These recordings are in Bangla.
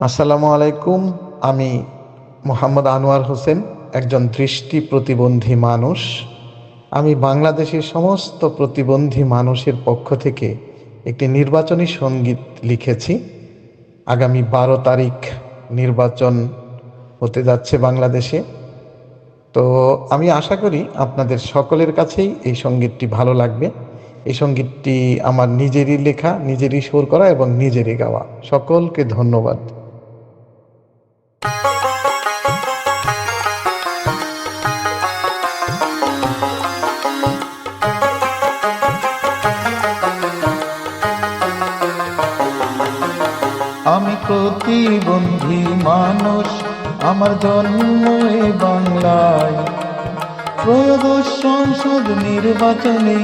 আসসালামু আলাইকুম। আমি মোহাম্মদ আনোয়ার হোসেন, একজন দৃষ্টি প্রতিবন্ধী মানুষ। আমি বাংলাদেশের সমস্ত প্রতিবন্ধী মানুষের পক্ষ থেকে একটি নির্বাচনী সঙ্গীত লিখেছি। আগামী 12 তারিখ নির্বাচন হতে যাচ্ছে বাংলাদেশে। তো আমি আশা করি আপনাদের সকলের কাছেই এই সঙ্গীতটি ভালো লাগবে। এই সঙ্গীতটি আমার নিজেরই লেখা, নিজেরই সুর করা এবং নিজেরই গাওয়া। সকলকে ধন্যবাদ। আমি প্রতিবন্ধী মানুষ, আমার জন্ম এই বাংলায়। ত্রয়োদশ সংসদ নির্বাচনে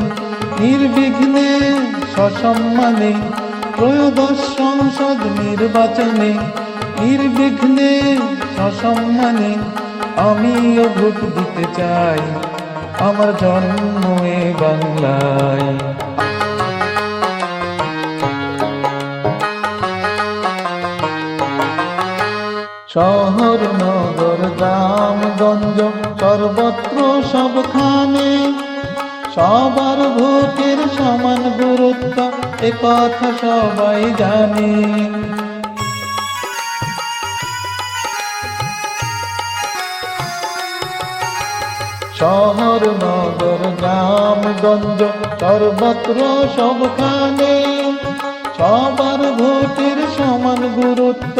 নির্বিঘ্নে সসম্মানে, ত্রয়োদশ সংসদ নির্বাচনে নির্বিঘ্নে সসম্মানে আমিও ভোট দিতে চাই, আমার জন্ম এই বাংলায়। শহর নগর গ্রাম গঞ্জ সর্বত্র সবখানে সবার ভোটের সমান গুরুত্ব, এ কথা সবাই জানে। শহর নগর গ্রাম গঞ্জ সর্বত্র সবখানে সবার ভোটের সমান গুরুত্ব,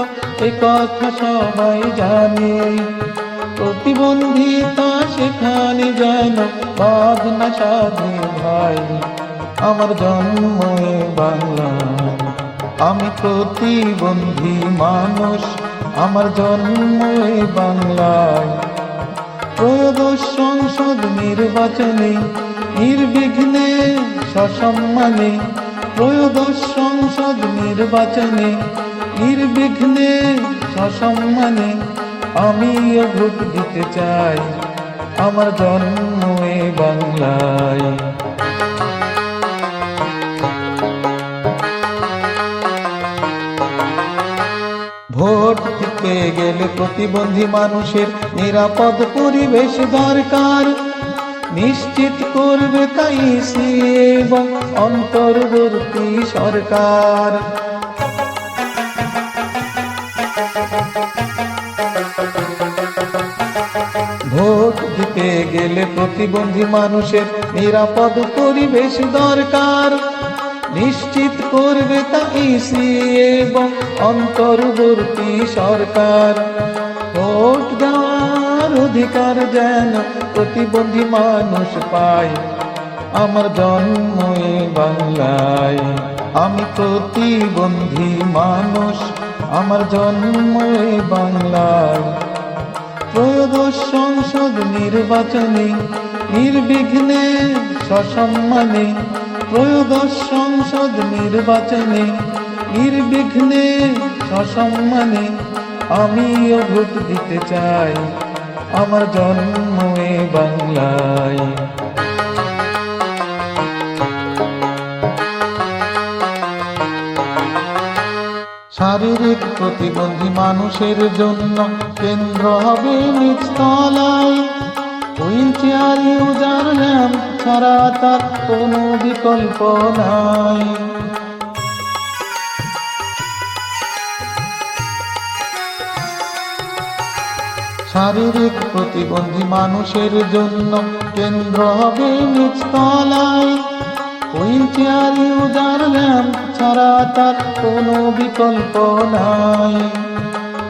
এ কথা সবাই জানে। প্রতিবন্ধিতা সেখানে যেন বাদ না সাধে ভাই, আমার জন্ম এ বাংলায়। আমি প্রতিবন্ধী মানুষ, আমার জন্ম এ বাংলায়। ত্রয়োদশ সংসদ নির্বাচনে নির্বিঘ্নে সসম্মানে, ত্রয়োদশ সংসদ নির্বাচনে নির্বিঘ্নে সসম্মানে আমিও ভোট দিতে চাই, আমার জন্ম এ বাংলায়। ভোট দিতে গেলে প্রতিবন্ধী মানুষের নিরাপদ পরিবেশ দরকার, নিশ্চিত করবে তাই এবং অন্তর্বর্তী সরকার। ভোট দিতে গেলে প্রতিবন্ধী মানুষের নিরাপদ পরিবেশ দরকার, নিশ্চিত করবে তাই এবং অন্তর্বর্তী সরকার। ভোট দেওয়ার অধিকার যেন প্রতিবন্ধী মানুষ পায়, আমার জন্ম এ বাংলায়। আমি প্রতিবন্ধী মানুষ, আমার জন্ম এ বাংলায়। ত্রয়োদশ সংসদ নির্বাচনে নির্বিঘ্নে সসম্মানে, ত্রয়োদশ সংসদ নির্বাচনে নির্বিঘ্নে সসম্মানে আমিও ভোট দিতে চাই, আমার জন্ম এ বাংলায়। শারীরিক প্রতিবন্ধী মানুষের জন্য কেন্দ্র হবে নিচতলায়, হুইল চেয়ার ইউজার ল্যাম্প ছাড়া তার কোনো বিকল্প নাই। শারীরিক প্রতিবন্ধী মানুষের জন্য কেন্দ্র হবে নিচতলায়, হুইল চেয়ার ইউজার ল্যাম্প ছাড়া তার কোনো বিকল্প নাই।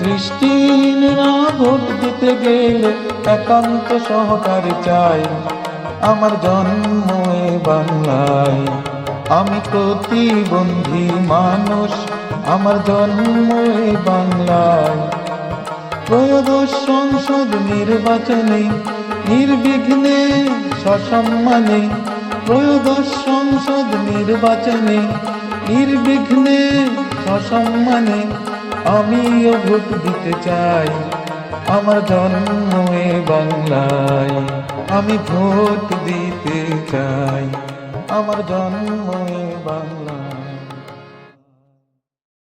দৃষ্টিহীনরা ভোট দিতে গেলে একান্ত সহকার চাই, আমার জন্ম এ বাংলায়। আমি প্রতিবন্ধী মানুষ, আমার জন্ম এ বাংলায়। ত্রয়োদশ সংসদ নির্বাচনে নির্বিঘ্নে সসম্মানে, ত্রয়োদশ সংসদ নির্বাচনে নির্বিঘ্নে সসম্মানে আমিও ভোট দিতে চাই, আমার জন্ম এ বাংলায়। আমি ভোট দিতে চাই, আমার জন্ম এ বাংলায়।